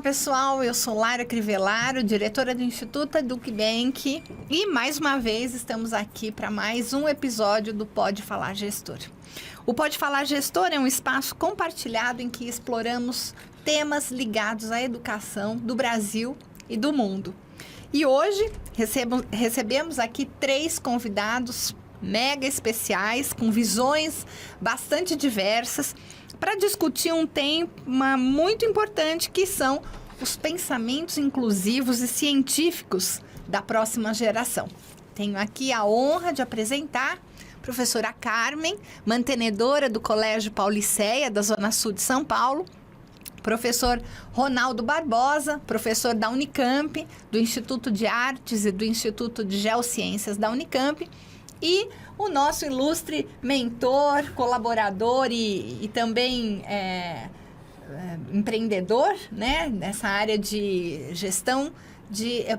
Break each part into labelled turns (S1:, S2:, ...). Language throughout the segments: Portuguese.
S1: pessoal, eu sou Lara Crivellaro, diretora do Instituto EducBank, e mais uma vez estamos aqui para mais um episódio do Pode Falar Gestor. O Pode Falar Gestor é um espaço compartilhado em que exploramos temas ligados à educação do Brasil e do mundo. E hoje recebemos aqui 3 convidados mega especiais, com visões bastante diversas, para discutir um tema muito importante, que são os pensamentos inclusivos e científicos da próxima geração. Tenho aqui a honra de apresentar a professora Carmen, mantenedora do Colégio Pauliceia, da Zona Sul de São Paulo, professor Ronaldo Barbosa, professor da Unicamp, do Instituto de Artes e do Instituto de Geociências da Unicamp, e o nosso ilustre mentor, colaborador e também empreendedor, né, nessa área de gestão,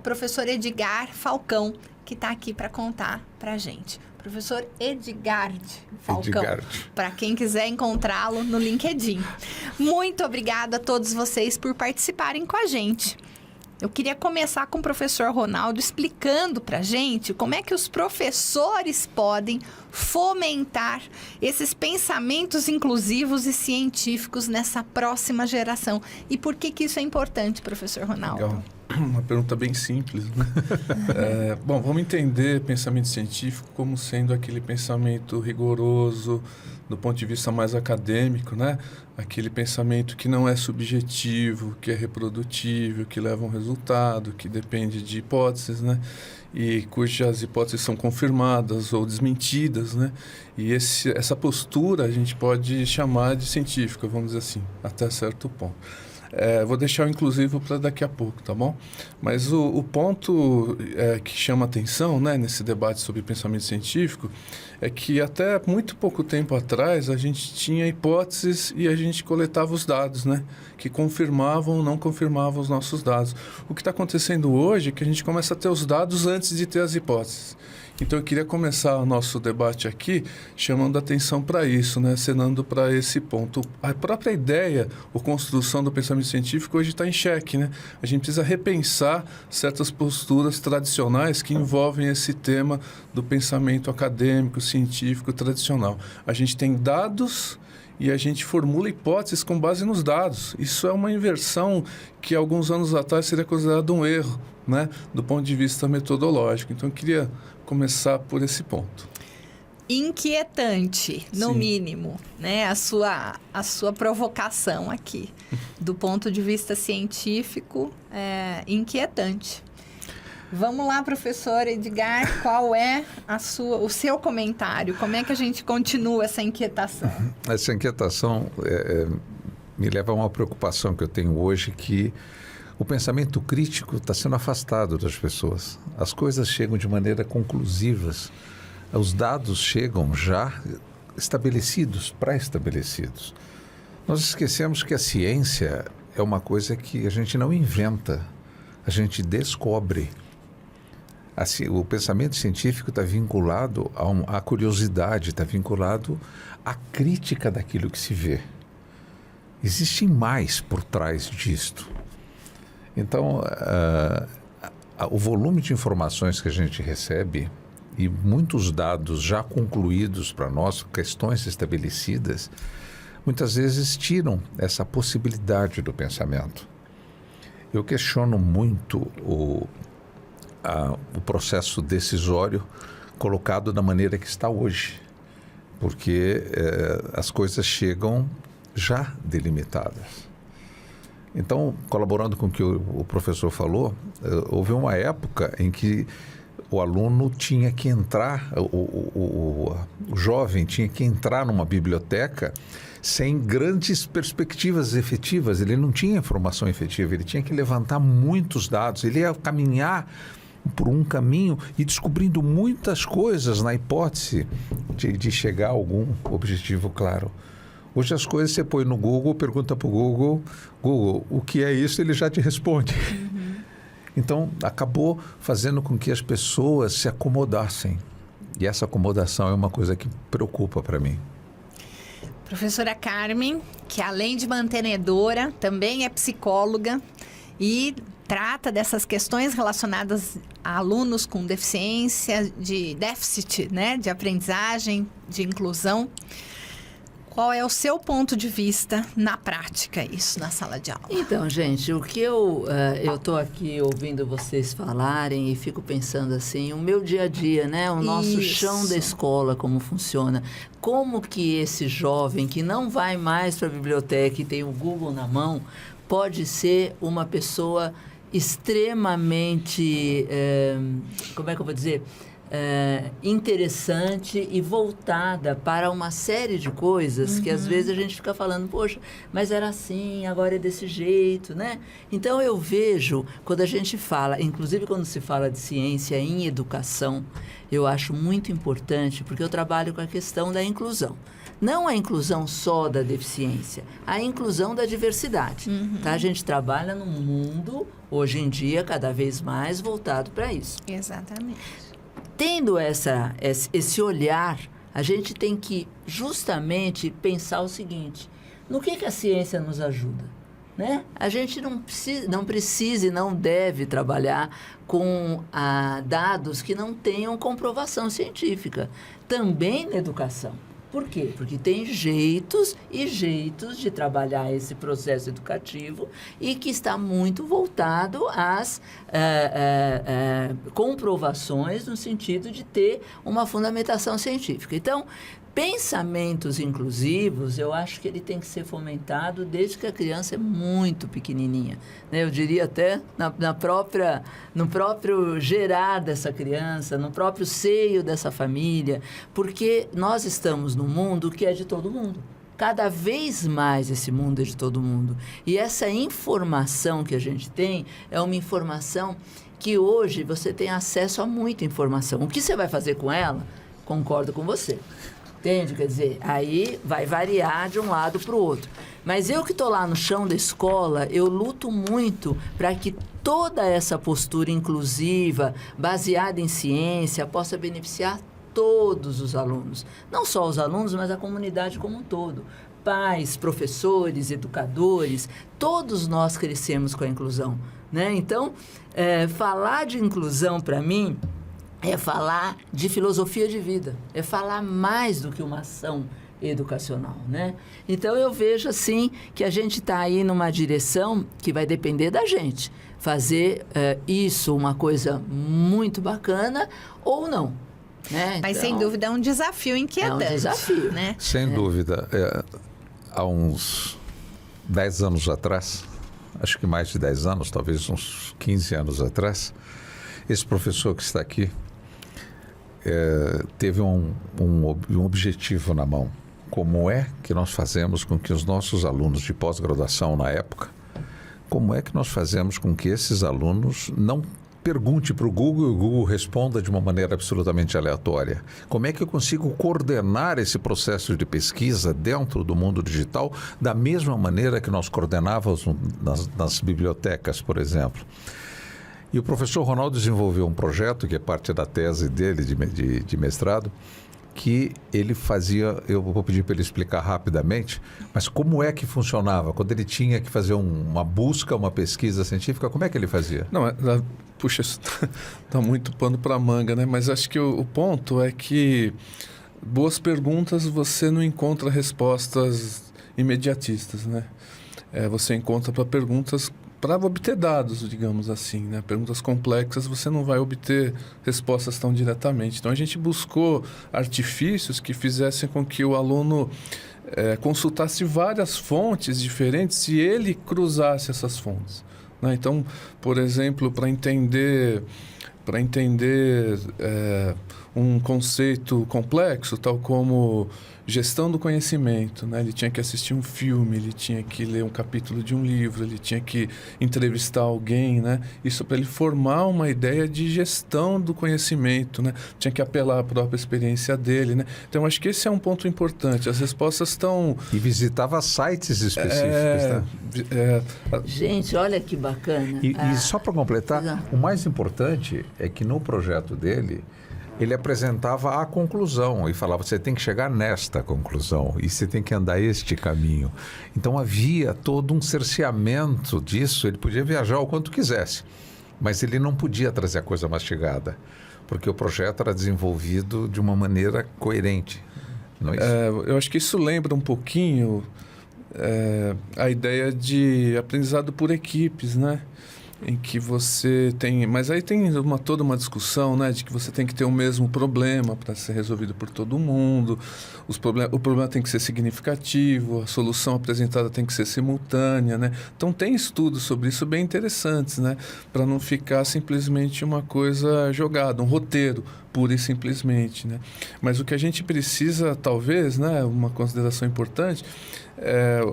S1: professor Edgar Falcão, que está aqui para contar para a gente. Professor Edgard Falcão, para quem quiser encontrá-lo no LinkedIn. Muito obrigada a todos vocês por participarem com a gente. Eu queria começar com o professor Ronaldo explicando para a gente como é que os professores podem fomentar esses pensamentos inclusivos e científicos nessa próxima geração. E por que isso é importante, professor Ronaldo?
S2: Legal. Uma pergunta bem simples, né? Bom, vamos entender pensamento científico como sendo aquele pensamento rigoroso, do ponto de vista mais acadêmico, né? Aquele pensamento que não é subjetivo, que é reprodutível, que leva a um resultado, que depende de hipóteses, né? E cujas hipóteses são confirmadas ou desmentidas, né? E essa postura a gente pode chamar de científica, vamos dizer assim, até certo ponto. Vou deixar o inclusivo para daqui a pouco, tá bom? Mas o ponto que chama atenção, né, nesse debate sobre pensamento científico é que até muito pouco tempo atrás a gente tinha hipóteses e a gente coletava os dados, né, que confirmavam ou não confirmavam os nossos dados. O que está acontecendo hoje é que a gente começa a ter os dados antes de ter as hipóteses. Então, eu queria começar o nosso debate aqui chamando a atenção para isso, né? Acenando para esse ponto. A própria ideia ou construção do pensamento científico hoje está em xeque, né? A gente precisa repensar certas posturas tradicionais que envolvem esse tema do pensamento acadêmico, científico, tradicional. A gente tem dados e a gente formula hipóteses com base nos dados. Isso é uma inversão que alguns anos atrás seria considerado um erro, né? Do ponto de vista metodológico. Então, eu queria começar por esse ponto.
S1: Inquietante, no mínimo, né? A sua provocação aqui, do ponto de vista científico, é inquietante. Vamos lá, professor Edgar, qual é o seu comentário? Como é que a gente continua essa inquietação?
S3: Essa inquietação me leva a uma preocupação que eu tenho hoje, que o pensamento crítico está sendo afastado das pessoas. As coisas chegam de maneira conclusivas. Os dados chegam já estabelecidos, pré-estabelecidos. Nós esquecemos que a ciência é uma coisa que a gente não inventa, a gente descobre. O pensamento científico está vinculado à curiosidade, está vinculado à crítica daquilo que se vê. Existe mais por trás disto. Então, o volume de informações que a gente recebe e muitos dados já concluídos para nós, questões estabelecidas, muitas vezes tiram essa possibilidade do pensamento. Eu questiono muito o processo decisório colocado da maneira que está hoje, porque as coisas chegam já delimitadas. Então, colaborando com o que o professor falou, houve uma época em que o aluno tinha que entrar, o jovem tinha que entrar numa biblioteca sem grandes perspectivas efetivas. Ele não tinha informação efetiva, ele tinha que levantar muitos dados, ele ia caminhar por um caminho e descobrindo muitas coisas na hipótese de chegar a algum objetivo claro. Hoje as coisas você põe no Google, pergunta para o Google, o que é isso? Ele já te responde. Uhum. Então, acabou fazendo com que as pessoas se acomodassem. E essa acomodação é uma coisa que preocupa para mim.
S1: Professora Carmen, que além de mantenedora, também é psicóloga e trata dessas questões relacionadas a alunos com deficiência, de déficit, né, de aprendizagem, de inclusão. Qual é o seu ponto de vista na prática, isso, na sala de aula?
S4: Então, gente, o que eu estou aqui ouvindo vocês falarem e fico pensando assim, o meu dia a dia, né? O nosso chão da escola, como funciona. Como que esse jovem que não vai mais para a biblioteca e tem o Google na mão, pode ser uma pessoa extremamente, como é que eu vou dizer? Interessante e voltada para uma série de coisas que às vezes a gente fica falando, poxa, mas era assim, agora é desse jeito, né? Então eu vejo, quando a gente fala, inclusive quando se fala de ciência em educação, eu acho muito importante, porque eu trabalho com a questão da inclusão. Não a inclusão só da deficiência, a inclusão da diversidade. Tá? A gente trabalha num mundo, hoje em dia, cada vez mais voltado para isso.
S1: Exatamente.
S4: Tendo esse olhar, a gente tem que justamente pensar o seguinte, no que a ciência nos ajuda? Né? A gente não precisa e não deve trabalhar com dados que não tenham comprovação científica, também na educação. Por quê? Porque tem jeitos e jeitos de trabalhar esse processo educativo e que está muito voltado às comprovações no sentido de ter uma fundamentação científica. Então, pensamentos inclusivos, eu acho que ele tem que ser fomentado desde que a criança é muito pequenininha, né? Eu diria até no próprio gerar dessa criança, no próprio seio dessa família, porque nós estamos num mundo que é de todo mundo. Cada vez mais esse mundo é de todo mundo. E essa informação que a gente tem é uma informação que hoje você tem acesso a muita informação. O que você vai fazer com ela? Concordo com você. Entende? Quer dizer, aí vai variar de um lado para o outro. Mas eu que estou lá no chão da escola, eu luto muito para que toda essa postura inclusiva, baseada em ciência, possa beneficiar todos os alunos. Não só os alunos, mas a comunidade como um todo. Pais, professores, educadores, todos nós crescemos com a inclusão, né? Então, falar de inclusão para mim é falar de filosofia de vida, é falar mais do que uma ação educacional, né? Então, eu vejo, assim, que a gente está aí numa direção que vai depender da gente. Fazer isso uma coisa muito bacana ou não, né?
S1: Mas,
S4: então,
S1: sem dúvida, é um desafio inquietante.
S4: É um desafio,
S1: né?
S3: Sem dúvida. Há uns 10 anos atrás, acho que mais de 10 anos, talvez uns 15 anos atrás, esse professor que está aqui teve um objetivo na mão. Como é que nós fazemos com que os nossos alunos de pós-graduação na época, como é que nós fazemos com que esses alunos não pergunte para o Google e o Google responda de uma maneira absolutamente aleatória? Como é que eu consigo coordenar esse processo de pesquisa dentro do mundo digital da mesma maneira que nós coordenávamos nas bibliotecas, por exemplo? E o professor Ronaldo desenvolveu um projeto, que é parte da tese dele de mestrado, que ele fazia, eu vou pedir para ele explicar rapidamente, mas como é que funcionava? Quando ele tinha que fazer uma busca, uma pesquisa científica, como é que ele fazia?
S2: Não, puxa, isso dá muito pano para manga, né? Mas acho que o ponto é que boas perguntas você não encontra respostas imediatistas, né? Você encontra para perguntas para obter dados, digamos assim, né? Perguntas complexas, você não vai obter respostas tão diretamente. Então, a gente buscou artifícios que fizessem com que o aluno consultasse várias fontes diferentes e ele cruzasse essas fontes, né? Então, por exemplo, para entender um conceito complexo, tal como gestão do conhecimento, né? Ele tinha que assistir um filme, ele tinha que ler um capítulo de um livro, ele tinha que entrevistar alguém, né? Isso para ele formar uma ideia de gestão do conhecimento, né? Tinha que apelar à própria experiência dele, né? Então, acho que esse é um ponto importante. As respostas estão...
S3: E visitava sites específicos, né?
S4: Gente, olha que bacana.
S3: E só para completar, o mais importante é que no projeto dele, ele apresentava a conclusão e falava, você tem que chegar nesta conclusão e você tem que andar este caminho. Então havia todo um cerceamento disso, ele podia viajar o quanto quisesse, mas ele não podia trazer a coisa mastigada, porque o projeto era desenvolvido de uma maneira coerente. Não é isso?
S2: Eu acho que isso lembra um pouquinho a ideia de aprendizado por equipes, né? Em que você tem... Mas aí tem toda uma discussão, né? De que você tem que ter o mesmo problema para ser resolvido por todo mundo. O problema tem que ser significativo, a solução apresentada tem que ser simultânea, né? Então tem estudos sobre isso bem interessantes, né? Para não ficar simplesmente uma coisa jogada, um roteiro, pura e simplesmente, né? Mas o que a gente precisa, talvez, né? Uma consideração importante...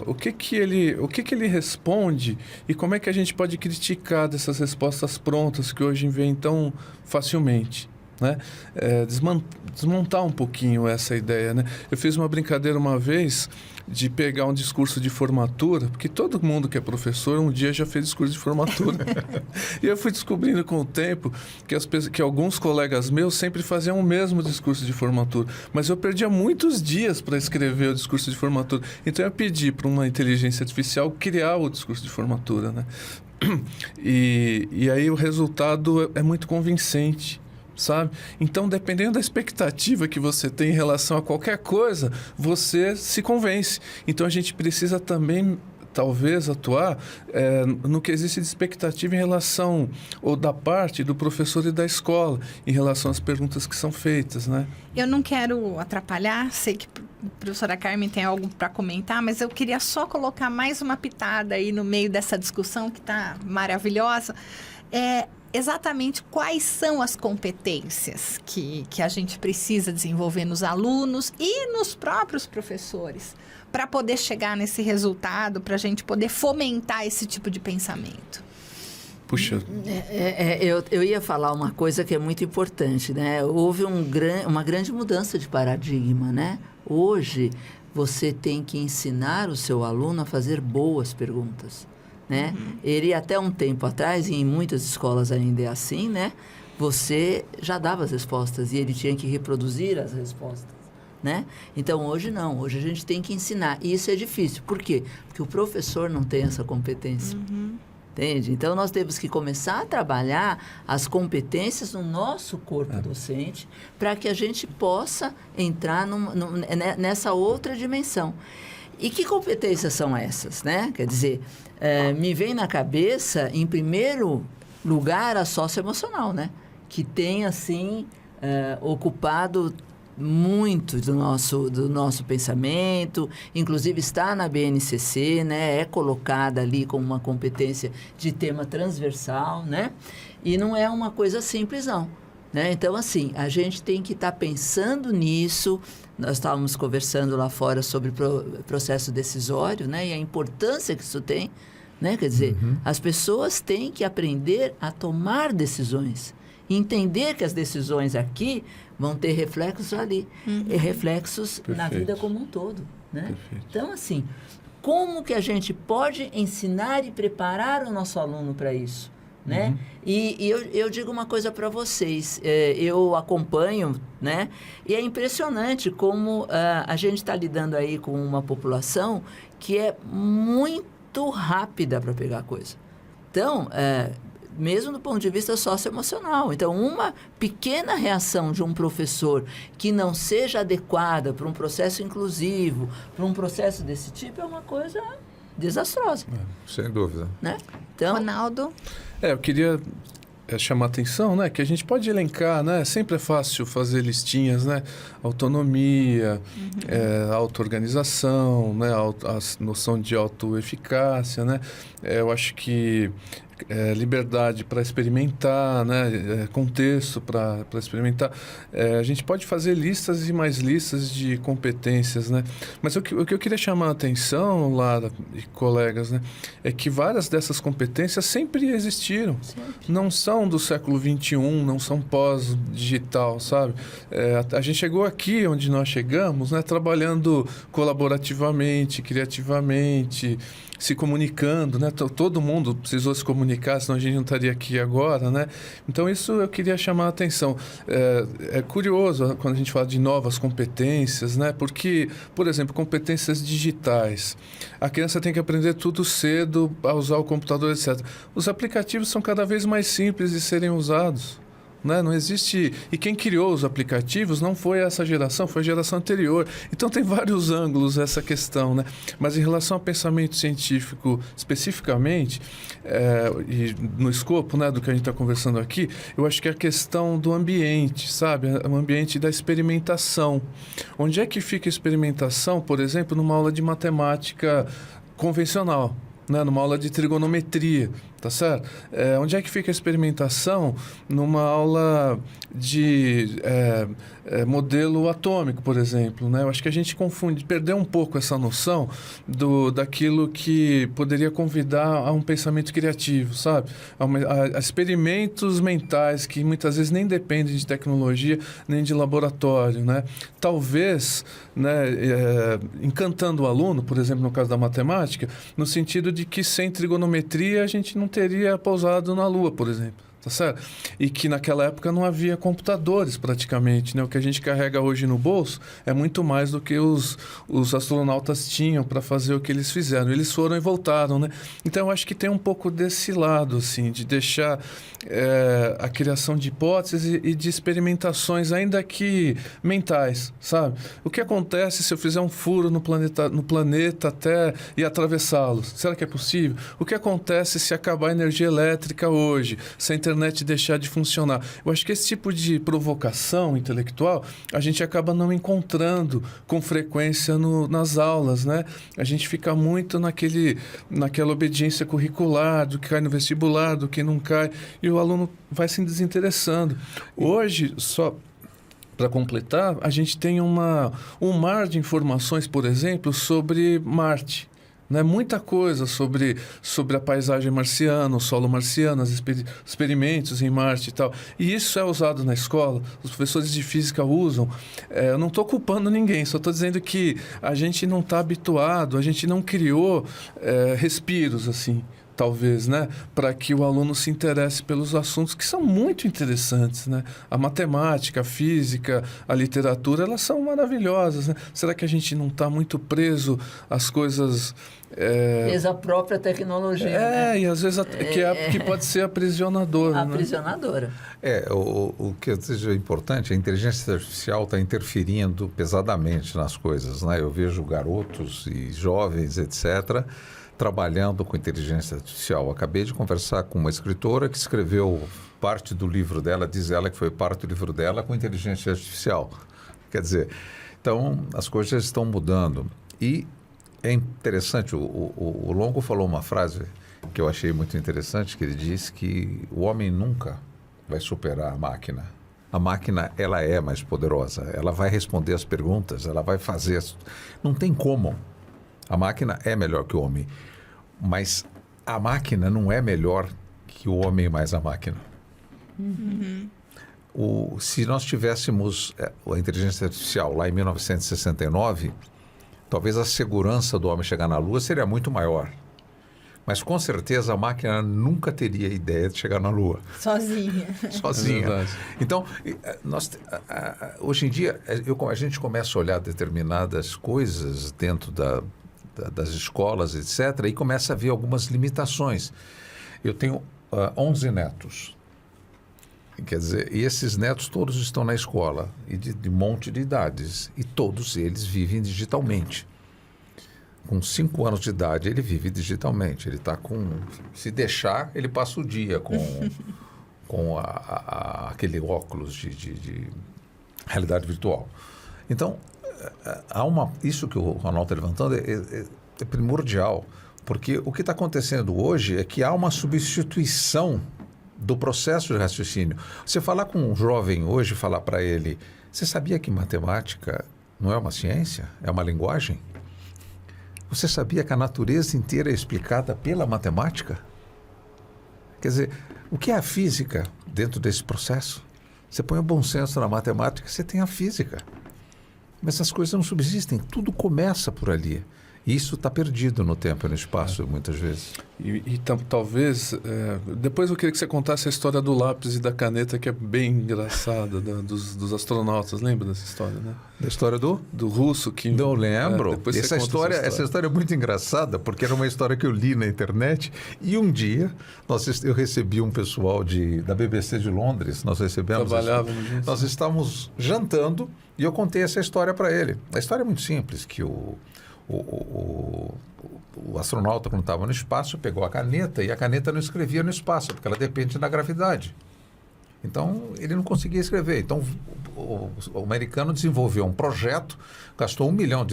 S2: o que ele responde e como é que a gente pode criticar dessas respostas prontas que hoje vêm tão facilmente, né? Desmontar um pouquinho essa ideia, né? Eu fiz uma brincadeira uma vez de pegar um discurso de formatura, porque todo mundo que é professor um dia já fez discurso de formatura. E eu fui descobrindo com o tempo que alguns colegas meus sempre faziam o mesmo discurso de formatura, mas eu perdia muitos dias para escrever o discurso de formatura. Então eu pedi para uma inteligência artificial criar o discurso de formatura, né? E aí o resultado é muito convincente, sabe? Então, dependendo da expectativa que você tem em relação a qualquer coisa, você se convence. Então, a gente precisa também, talvez, atuar no que existe de expectativa em relação, ou da parte do professor e da escola, em relação às perguntas que são feitas, né?
S1: Eu não quero atrapalhar, sei que a professora Carmen tem algo para comentar, mas eu queria só colocar mais uma pitada aí no meio dessa discussão que está maravilhosa. Exatamente quais são as competências que a gente precisa desenvolver nos alunos e nos próprios professores para poder chegar nesse resultado, para a gente poder fomentar esse tipo de pensamento.
S2: Puxa.
S4: Eu ia falar uma coisa que é muito importante, né? Houve uma grande mudança de paradigma, né? Hoje, você tem que ensinar o seu aluno a fazer boas perguntas, né? Ele, até um tempo atrás, e em muitas escolas ainda é assim, né? Você já dava as respostas e ele tinha que reproduzir as respostas, né? Então, hoje não. Hoje a gente tem que ensinar. E isso é difícil. Por quê? Porque o professor não tem essa competência. Entende? Então, nós temos que começar a trabalhar as competências no nosso corpo docente para que a gente possa entrar nessa outra dimensão. E que competências são essas, né? Quer dizer, me vem na cabeça, em primeiro lugar, a socioemocional, né? Que tem, assim, ocupado muito do nosso pensamento, inclusive está na BNCC, né? É colocada ali como uma competência de tema transversal, né? E não é uma coisa simples, não. Né? Então, assim, a gente tem que estar pensando nisso. Nós estávamos conversando lá fora sobre o processo decisório, né? E a importância que isso tem, né? Quer dizer, as pessoas têm que aprender a tomar decisões. E entender que as decisões aqui vão ter reflexos ali. E reflexos na vida como um todo, né? Então, assim, como que a gente pode ensinar e preparar o nosso aluno para isso? Né? E eu digo uma coisa para vocês, eu acompanho, né? E é impressionante como a gente está lidando aí com uma população que é muito rápida para pegar coisa. Então, mesmo do ponto de vista socioemocional. Então, uma pequena reação de um professor que não seja adequada para um processo inclusivo, para um processo desse tipo, é uma coisa desastrosa.
S3: Sem dúvida.
S4: Né? Então,
S1: Ronaldo?
S2: Eu queria chamar a atenção, né, que a gente pode elencar, né, sempre é fácil fazer listinhas, né, autonomia, auto-organização, né, a noção de autoeficácia, né, eu acho que liberdade para experimentar, né, contexto para experimentar. A gente pode fazer listas e mais listas de competências, né? Mas o que eu queria chamar a atenção, Lara e colegas, né, é que várias dessas competências sempre existiram. Sempre. Não são do século XXI, não são pós-digital, sabe? A gente chegou aqui onde nós chegamos, né, trabalhando colaborativamente, criativamente, se comunicando, né? Todo mundo precisou se comunicar comunicar, senão a gente não estaria aqui agora, né? Então, isso eu queria chamar a atenção. É curioso quando a gente fala de novas competências, né? Porque, por exemplo, competências digitais. A criança tem que aprender tudo cedo a usar o computador, etc. Os aplicativos são cada vez mais simples de serem usados. Né? Não existe... E quem criou os aplicativos não foi essa geração, foi a geração anterior. Então, tem vários ângulos essa questão, né? Mas em relação ao pensamento científico especificamente, e no escopo, né, do que a gente está conversando aqui, eu acho que é a questão do ambiente, sabe? O ambiente da experimentação. Onde é que fica a experimentação, por exemplo, numa aula de matemática convencional? Né, numa aula de trigonometria, tá certo? Onde é que fica a experimentação numa aula de modelo atômico, por exemplo, né? Eu acho que a gente perdeu um pouco essa noção daquilo que poderia convidar a um pensamento criativo, sabe? A experimentos mentais que muitas vezes nem dependem de tecnologia nem de laboratório, né? Talvez, né, encantando o aluno, por exemplo, no caso da matemática, no sentido de que sem trigonometria a gente não teria pousado na Lua, por exemplo. Tá certo? E que naquela época não havia computadores praticamente, né? O que a gente carrega hoje no bolso é muito mais do que os astronautas tinham para fazer o que eles fizeram. Eles foram e voltaram, né? Então eu acho que tem um pouco desse lado, assim, de deixar a criação de hipóteses e de experimentações, ainda que mentais, sabe? O que acontece se eu fizer um furo no planeta até e atravessá-lo? Será que é possível? O que acontece se acabar a energia elétrica hoje, se a internet deixar de funcionar? Eu acho que esse tipo de provocação intelectual a gente acaba não encontrando com frequência nas aulas, né? A gente fica muito naquela obediência curricular, do que cai no vestibular, do que não cai, e o aluno vai se desinteressando. Hoje, só para completar, a gente tem um mar de informações, por exemplo, sobre Marte. Né? Muita coisa sobre a paisagem marciana, o solo marciano, os experimentos em Marte e tal. E isso é usado na escola, os professores de física usam. Eu não estou culpando ninguém, só estou dizendo que a gente não está habituado, a gente não criou respiros assim, talvez, né, para que o aluno se interesse pelos assuntos que são muito interessantes, né? A matemática, a física, a literatura, elas são maravilhosas, né? Será que a gente não está muito preso às coisas...
S4: Preso à própria tecnologia, né?
S2: E às vezes que pode ser aprisionadora.
S4: Aprisionadora.
S3: O que eu desejo importante, a inteligência artificial está interferindo pesadamente nas coisas, né? Eu vejo garotos e jovens, etc., trabalhando com inteligência artificial. Acabei de conversar com uma escritora que escreveu parte do livro dela, diz ela que foi parte do livro dela com inteligência artificial. Quer dizer, então as coisas estão mudando. E é interessante, o Longo falou uma frase que eu achei muito interessante, que ele disse que o homem nunca vai superar a máquina. A máquina, ela é mais poderosa, ela vai responder as perguntas, ela vai fazer... Não tem como. A máquina é melhor que o homem, mas a máquina não é melhor que o homem mais a máquina.
S1: Uhum.
S3: Se nós tivéssemos a inteligência artificial lá em 1969, talvez a segurança do homem chegar na Lua seria muito maior. Mas com certeza a máquina nunca teria ideia de chegar na Lua.
S1: Sozinha.
S3: Sozinha. Então, hoje em dia, a gente começa a olhar determinadas coisas dentro das escolas, etc., e começa a ver algumas limitações. Eu tenho 11 netos. Quer dizer, e esses netos todos estão na escola, e de monte de idades, e todos eles vivem digitalmente. Com 5 anos de idade, ele vive digitalmente. Ele está com... Se deixar, ele passa o dia com aquele óculos de realidade virtual. Então, isso que o Ronaldo está levantando é primordial, porque o que está acontecendo hoje é que há uma substituição do processo de raciocínio. Você falar com um jovem hoje, falar para ele, você sabia que matemática não é uma ciência, é uma linguagem? Você sabia que a natureza inteira é explicada pela matemática? Quer dizer, o que é a física dentro desse processo? Você põe o bom senso na matemática, você tem a física. Mas as coisas não subsistem, tudo começa por ali. Isso está perdido no tempo e no espaço, muitas vezes.
S2: E talvez... depois eu queria que você contasse a história do lápis e da caneta, que é bem engraçada, dos astronautas. Lembra dessa história, né?
S3: Da história do
S2: russo que...
S3: Não lembro.
S2: Depois
S3: essa história é muito engraçada, porque era uma história que eu li na internet. E um dia, eu recebi um pessoal da BBC de Londres. Nós recebemos...
S2: Trabalhávamos nisso.
S3: Nós estávamos jantando e eu contei essa história para ele. A história é muito simples, que o astronauta, quando estava no espaço, pegou a caneta e a caneta não escrevia no espaço, porque ela depende da gravidade. Então, ele não conseguia escrever. Então, o americano desenvolveu um projeto, gastou $1 milhão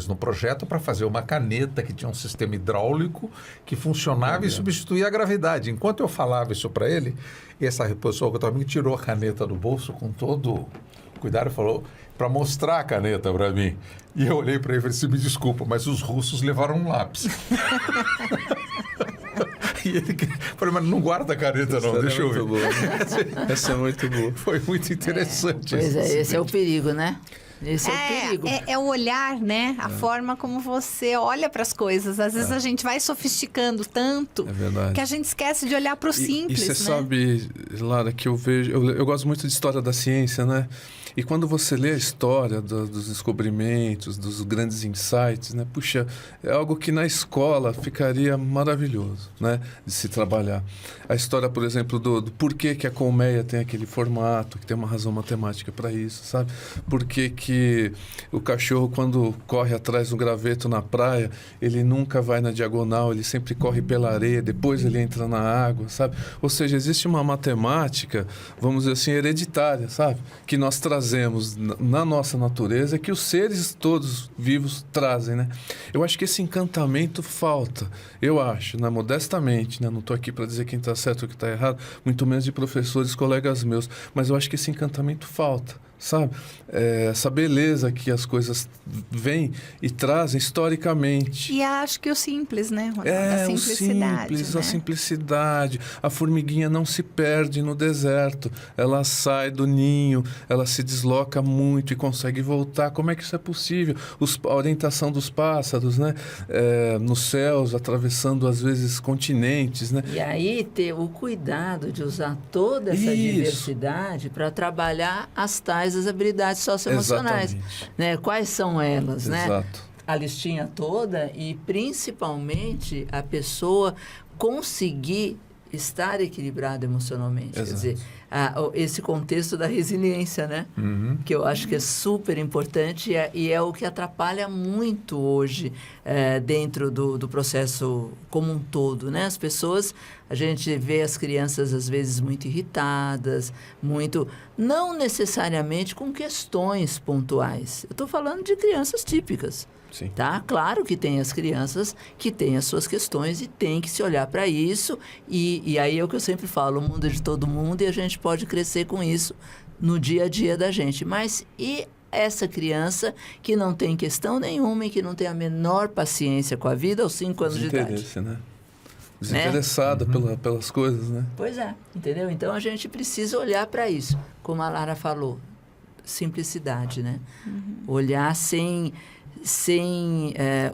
S3: no projeto para fazer uma caneta que tinha um sistema hidráulico que funcionava e substituía a gravidade. Enquanto eu falava isso para ele, essa pessoa que eu estava comigo tirou a caneta do bolso com todo cuidado e falou para mostrar a caneta para mim. E eu olhei para ele e falei assim, me desculpa, mas os russos levaram um lápis. E ele falou, mas não guarda a caneta não, deixa eu ver.
S2: Boa, né? Essa é muito boa.
S3: Foi muito interessante.
S4: Pois esse é o perigo, né? Esse é o perigo.
S1: É o olhar, né? A forma como você olha para as coisas. Às vezes a gente vai sofisticando tanto que a gente esquece de olhar para o simples,
S2: e você
S1: né?
S2: sabe, Lara, que eu vejo... Eu gosto muito de história da ciência, né? E quando você lê a história dos descobrimentos, dos grandes insights, né? Puxa, é algo que na escola ficaria maravilhoso, né? De se trabalhar. A história, por exemplo, do porquê que a colmeia tem aquele formato, que tem uma razão matemática para isso, sabe? Porquê que o cachorro, quando corre atrás do graveto na praia, ele nunca vai na diagonal, ele sempre corre pela areia, depois ele entra na água, sabe? Ou seja, existe uma matemática, vamos dizer assim, hereditária, sabe? Que nós trazemos na nossa natureza, que os seres todos vivos trazem, né? Eu acho que esse encantamento falta, eu acho, né? Modestamente, né? Não estou aqui para dizer quem está certo ou quem está errado, muito menos de professores, colegas meus, mas eu acho que esse encantamento falta, sabe? Essa beleza que as coisas vêm e trazem historicamente.
S1: E acho que o simples, né, Ronaldo? A simplicidade.
S2: O simples,
S1: né?
S2: a simplicidade. A formiguinha não se perde no deserto. Ela sai do ninho, ela se desloca muito e consegue voltar. Como é que isso é possível? A orientação dos pássaros, né? Nos céus, atravessando, às vezes, continentes, né?
S4: E aí ter o cuidado de usar toda essa diversidade para trabalhar as tais as habilidades socioemocionais. Né? Quais são elas,
S2: Exato.
S4: né? A listinha toda e, principalmente, a pessoa conseguir estar equilibrada emocionalmente.
S2: Exato.
S4: Quer dizer, esse contexto da resiliência, né? Que eu acho que é super importante e é o que atrapalha muito hoje dentro do processo como um todo, né? As pessoas, a gente vê as crianças às vezes muito irritadas, não necessariamente com questões pontuais. Eu estou falando de crianças típicas.
S2: Sim.
S4: Tá? Claro que tem as crianças que têm as suas questões e tem que se olhar para isso. E aí é o que eu sempre falo, o mundo é de todo mundo e a gente pode crescer com isso no dia a dia da gente. Mas e essa criança que não tem questão nenhuma e que não tem a menor paciência com a vida aos 5 anos de idade?
S2: Né? Desinteressada pelas coisas, né?
S4: Pois é, entendeu? Então a gente precisa olhar para isso. Como a Lara falou, simplicidade, né? Olhar sem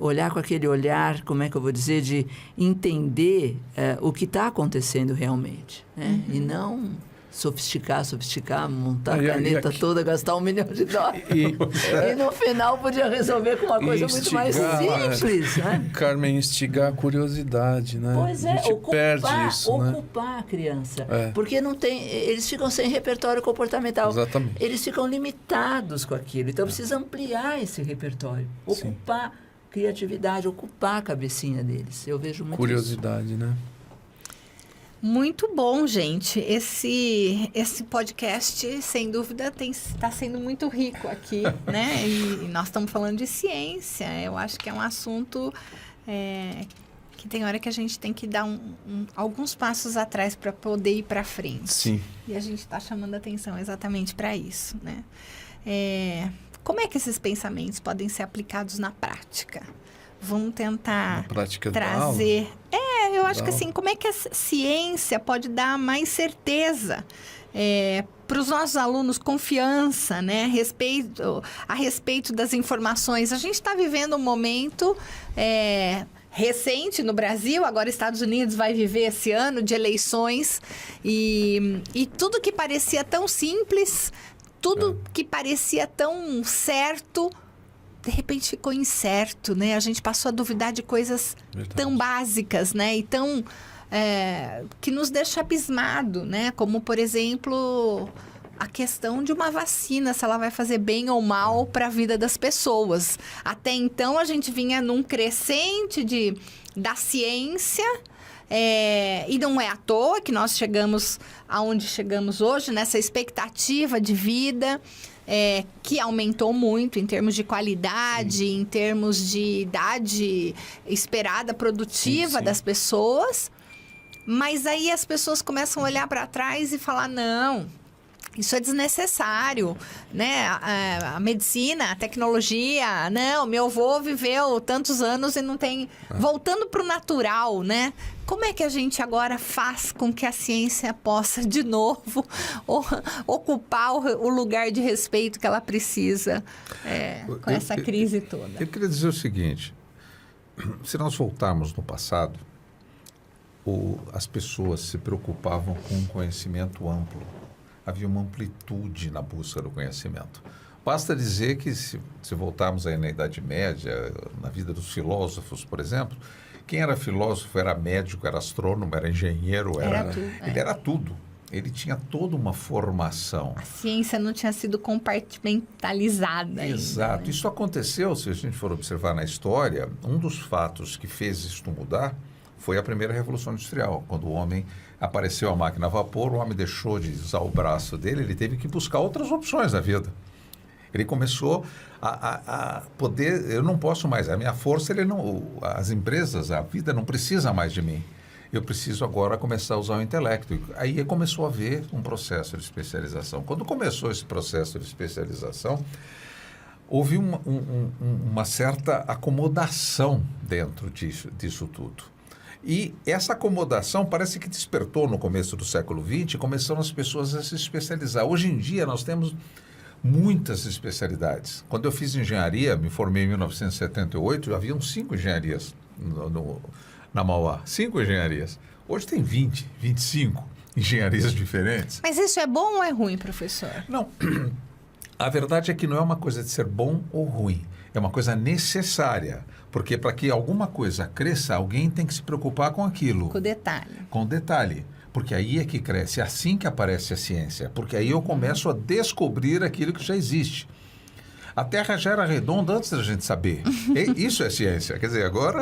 S4: olhar com aquele olhar, como é que eu vou dizer, de entender o que está acontecendo realmente, né? E não sofisticar, montar a caneta toda, gastar $1 milhão. E no final podia resolver com uma coisa muito mais simples, né?
S2: Carmen, instigar a curiosidade, né?
S4: Pois
S2: a gente perde isso,
S4: ocupar a criança. Porque não tem, eles ficam sem repertório comportamental.
S2: Exatamente.
S4: Eles ficam limitados com aquilo. Então precisa ampliar esse repertório. Ocupar criatividade, ocupar a cabecinha deles. Eu vejo muito
S2: curiosidade,
S4: isso.
S2: Né?
S1: Muito bom, gente. Esse podcast, sem dúvida, está sendo muito rico aqui, né? E nós estamos falando de ciência. Eu acho que é um assunto que tem hora que a gente tem que dar alguns passos atrás para poder ir para frente.
S2: Sim.
S1: E a gente está chamando atenção exatamente para isso, né? Como é que esses pensamentos podem ser aplicados na prática? Vamos tentar
S2: prática
S1: trazer... eu acho que assim, como é que a ciência pode dar mais certeza para os nossos alunos, confiança, né, a respeito das informações? A gente está vivendo um momento recente no Brasil, agora Estados Unidos vai viver esse ano de eleições e tudo que parecia tão simples, tudo que parecia tão certo, de repente ficou incerto, né? A gente passou a duvidar de coisas tão básicas, né? E tão... que nos deixa abismado, né? Como, por exemplo, a questão de uma vacina, se ela vai fazer bem ou mal para a vida das pessoas. Até então, a gente vinha num crescente da ciência, e não é à toa que nós chegamos aonde chegamos hoje, nessa expectativa de vida, que aumentou muito em termos de qualidade, em termos de idade esperada produtiva das pessoas. Mas aí as pessoas começam a olhar para trás e falar, não, isso é desnecessário, né? A medicina, a tecnologia, não, meu avô viveu tantos anos e não tem... Voltando para o natural, né? Como é que a gente agora faz com que a ciência possa, de novo, ocupar o lugar de respeito que ela precisa com essa crise toda?
S3: Eu queria dizer o seguinte, se nós voltarmos no passado, as pessoas se preocupavam com um conhecimento amplo. Havia uma amplitude na busca do conhecimento. Basta dizer que, se voltarmos aí na Idade Média, na vida dos filósofos, por exemplo, quem era filósofo era médico, era astrônomo, era engenheiro, ele era tudo. Ele tinha toda uma formação.
S1: A ciência não tinha sido compartimentalizada.
S3: Exato.
S1: Ainda, né?
S3: Isso aconteceu, se a gente for observar na história, um dos fatos que fez isto mudar foi a primeira Revolução Industrial, quando o homem apareceu a máquina a vapor, o homem deixou de usar o braço dele, ele teve que buscar outras opções na vida. Ele começou a poder, eu não posso mais, a minha força, as empresas, a vida não precisa mais de mim. Eu preciso agora começar a usar o intelecto. Aí começou a haver um processo de especialização. Quando começou esse processo de especialização, houve uma certa acomodação dentro disso tudo. E essa acomodação parece que despertou no começo do século XX e começaram as pessoas a se especializar. Hoje em dia nós temos muitas especialidades. Quando eu fiz engenharia, me formei em 1978, haviam 5 engenharias na Mauá. 5 engenharias. Hoje tem 20, 25 engenharias diferentes.
S1: Mas isso é bom ou é ruim, professor?
S3: Não. A verdade é que não é uma coisa de ser bom ou ruim. É uma coisa necessária. Porque para que alguma coisa cresça, alguém tem que se preocupar com aquilo.
S1: Com o detalhe.
S3: Com o detalhe. Porque aí é que cresce, é assim que aparece a ciência. Porque aí eu começo a descobrir aquilo que já existe. A Terra já era redonda antes da gente saber. Isso é ciência. Quer dizer, agora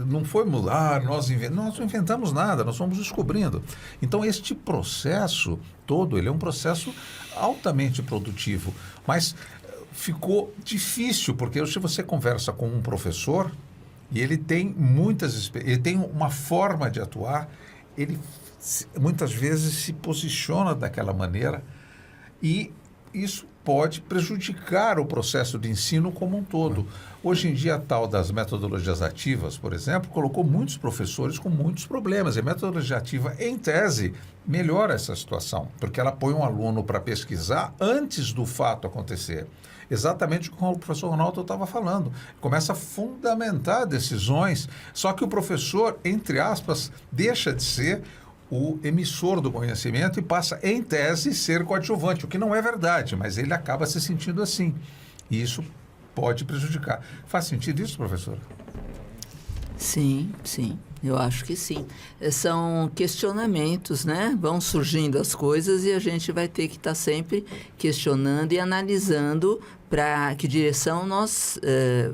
S3: não foi mudar, nós não inventamos nada, nós fomos descobrindo. Então, este processo todo, ele é um processo altamente produtivo. Mas ficou difícil, porque se você conversa com um professor e ele tem ele tem uma forma de atuar, ele muitas vezes se posiciona daquela maneira e isso pode prejudicar o processo de ensino como um todo. Hoje em dia, a tal das metodologias ativas, por exemplo, colocou muitos professores com muitos problemas. E a metodologia ativa, em tese, melhora essa situação, porque ela põe um aluno para pesquisar antes do fato acontecer. Exatamente como o professor Ronaldo estava falando. Começa a fundamentar decisões, só que o professor, entre aspas, deixa de ser o emissor do conhecimento e passa, em tese, ser coadjuvante, o que não é verdade, mas ele acaba se sentindo assim. E isso pode prejudicar. Faz sentido isso, professora?
S4: Sim, sim. Eu acho que sim. São questionamentos, né? Vão surgindo as coisas e a gente vai ter que estar sempre questionando e analisando para que direção nós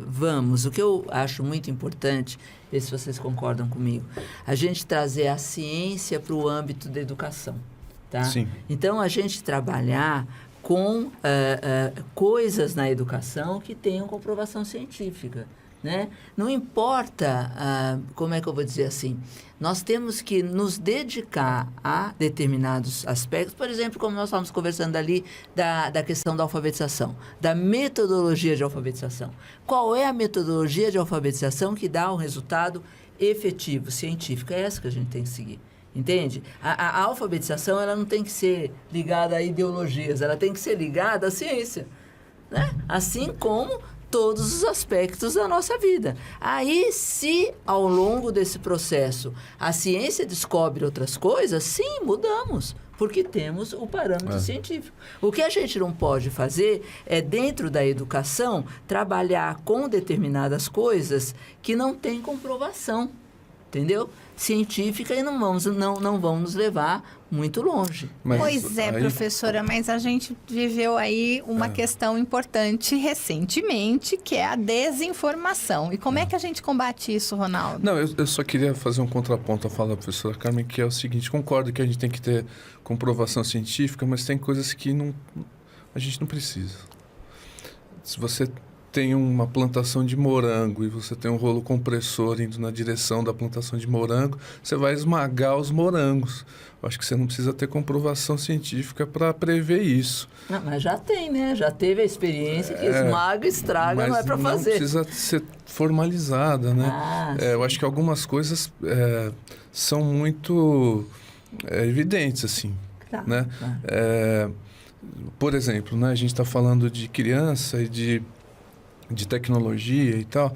S4: vamos. O que eu acho muito importante, ver se vocês concordam comigo, a gente trazer a ciência para o âmbito da educação, tá?
S2: Sim.
S4: Então, a gente trabalhar com coisas na educação que tenham comprovação científica. Né? Não importa, como é que eu vou dizer assim, nós temos que nos dedicar a determinados aspectos, por exemplo, como nós estávamos conversando ali da questão da alfabetização, da metodologia de alfabetização. Qual é a metodologia de alfabetização que dá um resultado efetivo, científico, é essa que a gente tem que seguir. Entende? A alfabetização ela não tem que ser ligada a ideologias, ela tem que ser ligada à ciência. Né? Assim como todos os aspectos da nossa vida. Aí, se ao longo desse processo a ciência descobre outras coisas, sim, mudamos, porque temos o parâmetro científico. O que a gente não pode fazer é, dentro da educação, trabalhar com determinadas coisas que não têm comprovação, entendeu? Científica e não vão nos levar muito longe.
S2: Mas
S1: Pois é,
S2: aí-
S1: professora, mas a gente viveu aí uma questão importante recentemente, que é a desinformação. E como é que a gente combate isso, Ronaldo?
S2: Não, eu só queria fazer um contraponto à fala da professora Carmen, que é o seguinte: concordo que a gente tem que ter comprovação científica, mas tem coisas que a gente não precisa. Se você tem uma plantação de morango e você tem um rolo compressor indo na direção da plantação de morango, você vai esmagar os morangos. Eu acho que você não precisa ter comprovação científica para prever isso.
S4: Não, mas já tem, né? Já teve a experiência que esmaga, estraga,
S2: Mas
S4: não é para fazer.
S2: não precisa ser formalizada, né?
S4: Ah,
S2: Eu acho que algumas coisas são muito evidentes, assim,
S4: Tá,
S2: né?
S4: tá.
S2: Por exemplo, né, a gente está falando de criança e de tecnologia e tal,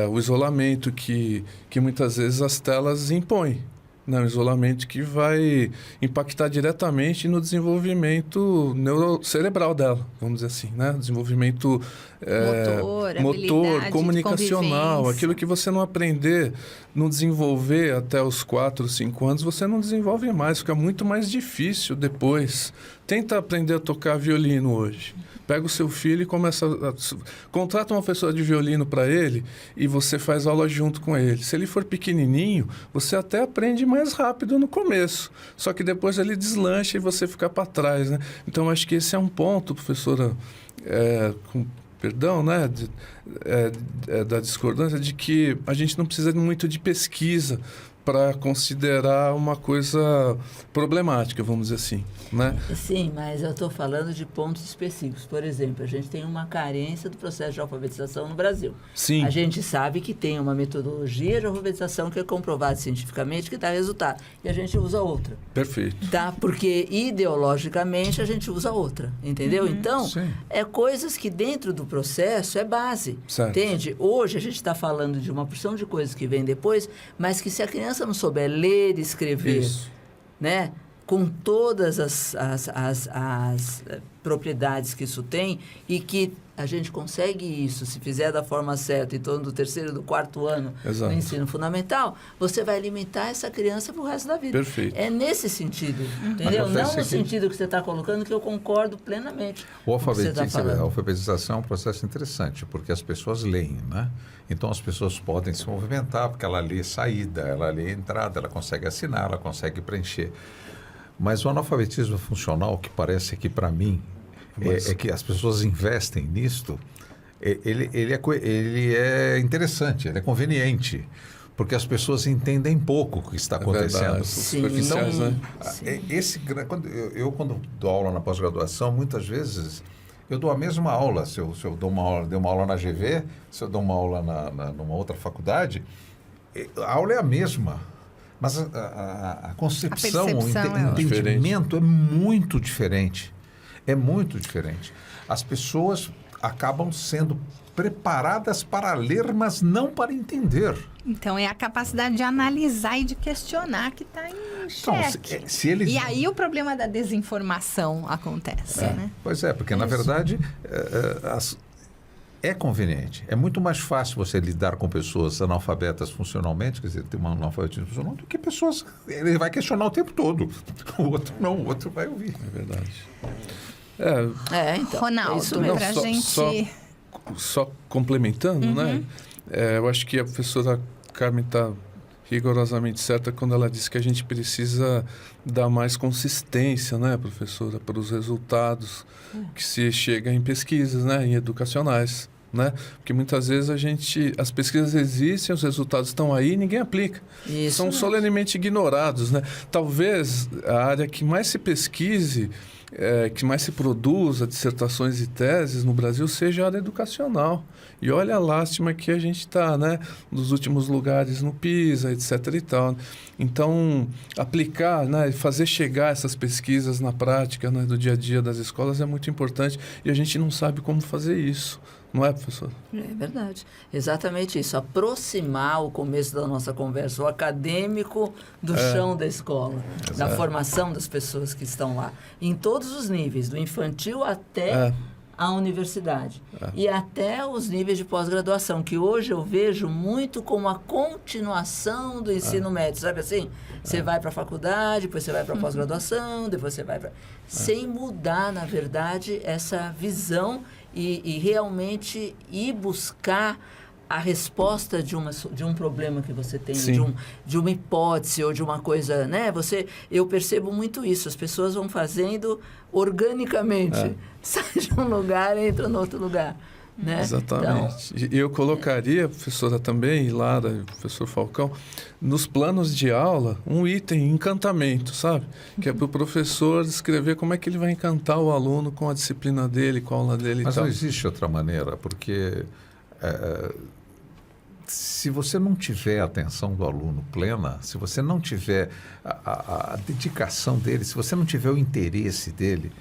S2: o isolamento que muitas vezes as telas impõem, né? Um isolamento que vai impactar diretamente no desenvolvimento neurocerebral dela, vamos dizer assim, né? Desenvolvimento
S1: Motor, habilidade de
S2: comunicacional,
S1: convivência.
S2: aquilo que você não aprender, não desenvolver até os 4, 5 anos, você não desenvolve mais, fica muito mais difícil depois. Tenta aprender a tocar violino hoje. Pega o seu filho e contrata uma professora de violino para ele e você faz aula junto com ele. Se ele for pequenininho, você até aprende mais rápido no começo. Só que depois ele deslancha e você fica para trás, né? Então, acho que esse é um ponto, professora, com perdão, né, da discordância, de que a gente não precisa muito de pesquisa para considerar uma coisa problemática, vamos dizer assim, né?
S4: Sim, mas eu estou falando de pontos específicos. Por exemplo, a gente tem uma carência do processo de alfabetização no Brasil.
S2: Sim.
S4: A gente sabe que tem uma metodologia de alfabetização que é comprovada cientificamente que dá resultado. E a gente usa outra.
S2: Perfeito.
S4: Tá? Porque ideologicamente a gente usa outra, entendeu? Então,
S3: Sim.
S4: é coisas que dentro do processo é base,
S2: Certo.
S4: entende? Hoje a gente está falando de uma porção de coisas que vem depois, mas que se a criança não souber ler e escrever,
S2: Isso.
S4: né? Com todas as propriedades que isso tem e que a gente consegue isso, se fizer da forma certa, em torno do 3º, do 4º ano
S2: Exato.
S4: no ensino fundamental, você vai alimentar essa criança para o resto da vida.
S2: Perfeito.
S4: É nesse sentido, entendeu?
S3: Acontece
S4: Não no
S3: que-
S4: sentido que você está colocando, que eu concordo plenamente
S3: O
S4: com o que você está
S3: a
S4: falando.
S3: alfabetização é um processo interessante, porque as pessoas leem, né? Então, as pessoas podem se movimentar, porque ela lê saída, ela lê entrada, ela consegue assinar, ela consegue preencher. Mas o analfabetismo funcional, que parece que, para mim, é que as pessoas investem nisto, ele é interessante, ele é conveniente, porque as pessoas entendem pouco o que está acontecendo.
S2: Verdade, são
S4: Sim.
S2: superficiais, né?
S3: Quando eu dou aula na pós-graduação, muitas vezes eu dou a mesma aula. Se eu dou dei uma aula na GV, se eu dou uma aula numa outra faculdade, a aula é a mesma. Mas a concepção, o
S1: percepção é outra.
S3: entendimento é muito diferente. É muito diferente. As pessoas acabam sendo preparadas para ler, mas não para entender.
S1: Então, é a capacidade de analisar e de questionar que está em
S3: Então,
S1: xeque.
S3: se eles...
S1: E aí o problema da desinformação acontece, né?
S3: Pois é, porque na verdade é conveniente. É muito mais fácil você lidar com pessoas analfabetas funcionalmente, quer dizer, ter um analfabetismo funcional, do que pessoas... Ele vai questionar o tempo todo. O outro não, o outro vai ouvir.
S2: É verdade.
S4: Então,
S1: Ronaldo,
S4: é isso mesmo.
S1: pra
S2: só-
S1: gente...
S2: Só complementando, né? Eu acho que a professora Carmen está rigorosamente certa quando ela diz que a gente precisa dar mais consistência, né, professora, para os resultados que se chega em pesquisas, né, em educacionais, né? Porque muitas vezes as pesquisas existem, os resultados estão aí e ninguém aplica.
S4: Isso
S2: São
S4: mesmo.
S2: solenemente ignorados, né? Talvez a área que mais se pesquise, que mais se produza dissertações e teses no Brasil seja a área educacional. E olha a lástima que a gente está, né? Nos últimos lugares no PISA, etc. e tal. Então, aplicar, né? Fazer chegar essas pesquisas na prática, né? Do dia a dia das escolas é muito importante e a gente não sabe como fazer isso. Não é, professor?
S4: É verdade. Exatamente isso. Aproximar o começo da nossa conversa, o acadêmico do chão da escola, da formação das pessoas que estão lá. Em todos os níveis, do infantil até a universidade. E até os níveis de pós-graduação, que hoje eu vejo muito como a continuação do ensino médio. Sabe assim? Você vai para a faculdade, depois você vai para a pós-graduação, depois você vai para... Sem mudar, na verdade, essa visão e realmente ir buscar a resposta de um problema que você tem, de uma hipótese ou de uma coisa, né? Eu percebo muito isso. As pessoas vão fazendo organicamente. Sai de um lugar, entra no outro lugar. Né?
S2: Exatamente. Então, eu colocaria, professora também, e Lara, professor Falcão, nos planos de aula, um item, encantamento, sabe? Que é para o professor descrever como é que ele vai encantar o aluno com a disciplina dele, com a aula dele.
S3: Mas
S2: e tal.
S3: não existe outra maneira, porque se você não tiver a atenção do aluno plena, se você não tiver a dedicação dele, se você não tiver o interesse dele,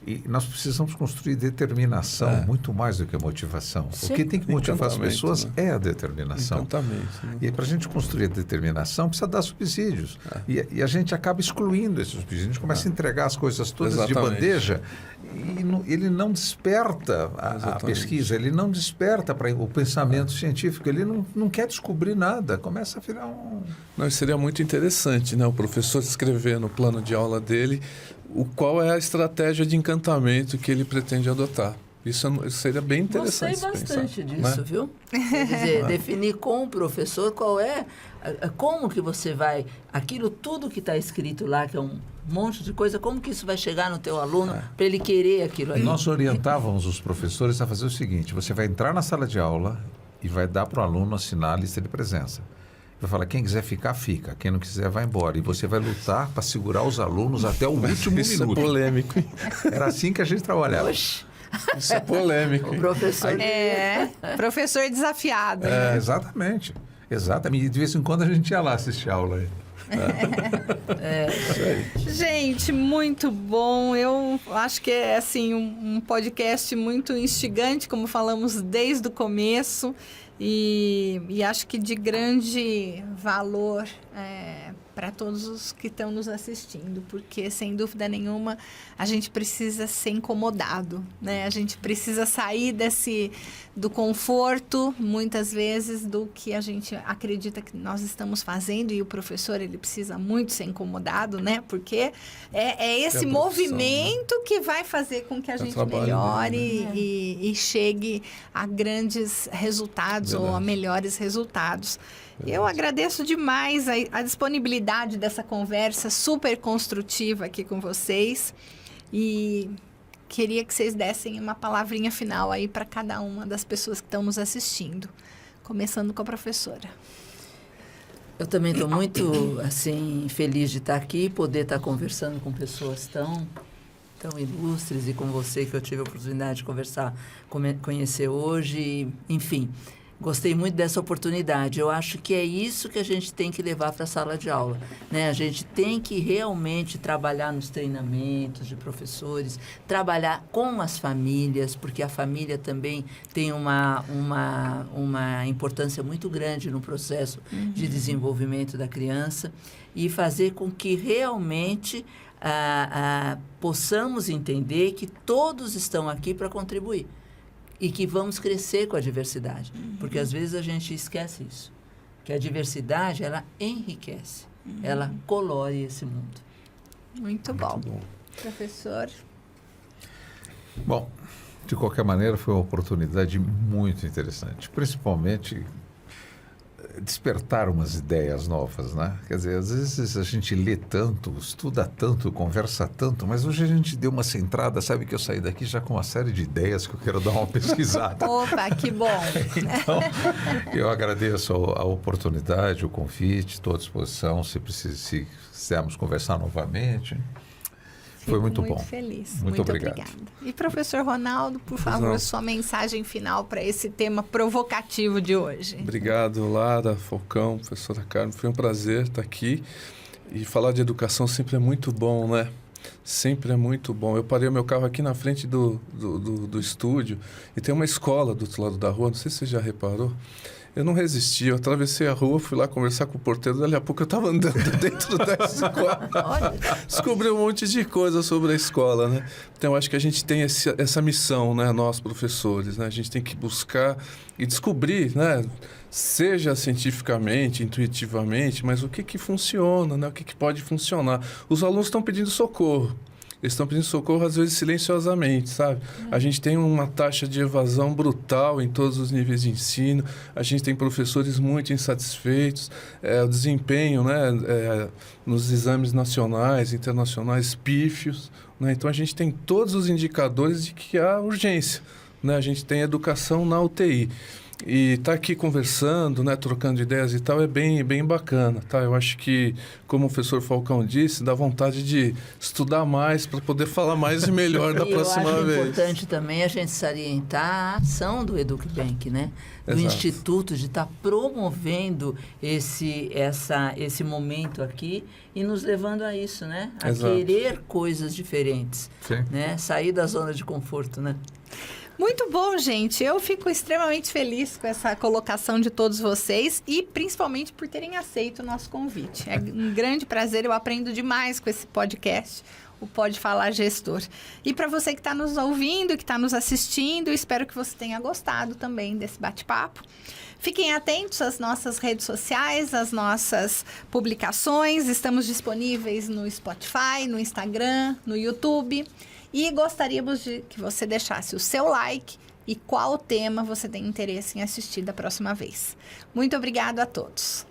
S3: e nós precisamos construir determinação muito mais do que a motivação.
S4: Sim.
S3: O que tem que motivar as pessoas,
S2: né?
S3: é a determinação.
S2: Encantamento, né?
S3: E para a gente construir a determinação, precisa dar subsídios. E a gente acaba excluindo esses subsídios. A gente começa a entregar as coisas todas de bandeja e ele não desperta a pesquisa, ele não desperta para o pensamento científico, ele não quer descobrir nada, começa a virar um...
S2: Não, seria muito interessante, né? O professor escrever no plano de aula dele qual é a estratégia de encantamento que ele pretende adotar. Isso seria bem interessante.
S4: Gostei bastante
S2: pensar,
S4: disso,
S2: né?
S4: viu? Quer dizer, definir com o professor como que você vai... Aquilo tudo que está escrito lá, que é um monte de coisa, como que isso vai chegar no teu aluno para ele querer aquilo ali?
S3: Nós orientávamos os professores a fazer o seguinte: você vai entrar na sala de aula e vai dar para o aluno assinar a lista de presença. Vai falar, quem quiser ficar, fica. Quem não quiser, vai embora. E você vai lutar para segurar os alunos até o último
S2: Isso
S3: minuto.
S2: é polêmico, hein?
S3: Era assim que a gente trabalhava.
S4: Oxe,
S2: Isso é polêmico,
S4: o
S2: hein?
S4: professor...
S1: Professor desafiado.
S3: Exatamente. Exatamente. E de vez em quando a gente ia lá assistir a aula aí.
S1: Gente, muito bom. Eu acho que é assim um podcast muito instigante, como falamos desde o começo, e acho que de grande valor para todos os que estão nos assistindo, porque sem dúvida nenhuma a gente precisa ser incomodado, né? A gente precisa sair do conforto, muitas vezes, do que a gente acredita que nós estamos fazendo, e o professor, ele precisa muito ser incomodado, né? Porque é esse movimento, né, que vai fazer com que a gente melhore dele, né? e chegue a grandes resultados. Verdade. Ou a melhores resultados. Eu agradeço demais a disponibilidade dessa conversa super construtiva aqui com vocês, e queria que vocês dessem uma palavrinha final aí para cada uma das pessoas que estão nos assistindo, começando com a professora.
S4: Eu também estou muito assim feliz de estar aqui, poder estar conversando com pessoas tão ilustres, e com você, que eu tive a oportunidade de conversar, conhecer hoje, enfim. Gostei muito dessa oportunidade. Eu acho que é isso que a gente tem que levar para a sala de aula, né? A gente tem que realmente trabalhar nos treinamentos de professores, trabalhar com as famílias, porque a família também tem uma importância muito grande no processo de desenvolvimento da criança, e fazer com que realmente possamos entender que todos estão aqui para contribuir. E que vamos crescer com a diversidade. Porque às vezes a gente esquece isso. Que a diversidade, ela enriquece. Ela colore esse mundo.
S1: Muito bom. Professor?
S3: Bom, de qualquer maneira, foi uma oportunidade muito interessante. Principalmente despertar umas ideias novas, né? Quer dizer, às vezes a gente lê tanto, estuda tanto, conversa tanto, mas hoje a gente deu uma centrada, sabe que eu saí daqui já com uma série de ideias que eu quero dar uma pesquisada.
S1: Opa, que bom!
S3: Então, eu agradeço a oportunidade, o convite, estou à disposição, se quisermos conversar novamente. Foi muito bom.
S1: Muito feliz.
S3: Muito obrigado.
S1: Obrigada. E professor Ronaldo, por favor, sua mensagem final para esse tema provocativo de hoje.
S2: Obrigado, Lara, Falcão, professora Carmen. Foi um prazer estar aqui. E falar de educação sempre é muito bom, né? Sempre é muito bom. Eu parei o meu carro aqui na frente do estúdio e tem uma escola do outro lado da rua, não sei se você já reparou. Eu não resisti, eu atravessei a rua, fui lá conversar com o porteiro, dali a pouco eu estava andando dentro da escola. Descobri um monte de coisa sobre a escola, né? Então, eu acho que a gente tem essa missão, né? Nós, professores, né? A gente tem que buscar e descobrir, né? Seja cientificamente, intuitivamente, mas o que funciona, né? O que pode funcionar. Os alunos estão pedindo socorro. Eles estão pedindo socorro, às vezes, silenciosamente, sabe? A gente tem uma taxa de evasão brutal em todos os níveis de ensino. A gente tem professores muito insatisfeitos. O desempenho, né? Nos exames nacionais, internacionais, pífios. Né? Então, a gente tem todos os indicadores de que há urgência. Né? A gente tem educação na UTI. E estar aqui conversando, né, trocando ideias e tal, é bem bacana, tá? Eu acho que, como o professor Falcão disse, dá vontade de estudar mais para poder falar mais e melhor da próxima vez.
S4: Eu acho importante também a gente salientar a ação do EducBank, né? Do
S2: Exato.
S4: Instituto, de estar promovendo esse momento aqui e nos levando a isso, né? A
S2: Exato.
S4: querer coisas diferentes,
S3: Sim.
S4: né? Sair da zona de conforto, né?
S1: Muito bom, gente. Eu fico extremamente feliz com essa colocação de todos vocês e principalmente por terem aceito o nosso convite. É um grande prazer, eu aprendo demais com esse podcast, o Pode Falar Gestor. E para você que está nos ouvindo, que está nos assistindo, espero que você tenha gostado também desse bate-papo. Fiquem atentos às nossas redes sociais, às nossas publicações. Estamos disponíveis no Spotify, no Instagram, no YouTube. E gostaríamos de que você deixasse o seu like e qual tema você tem interesse em assistir da próxima vez. Muito obrigado a todos.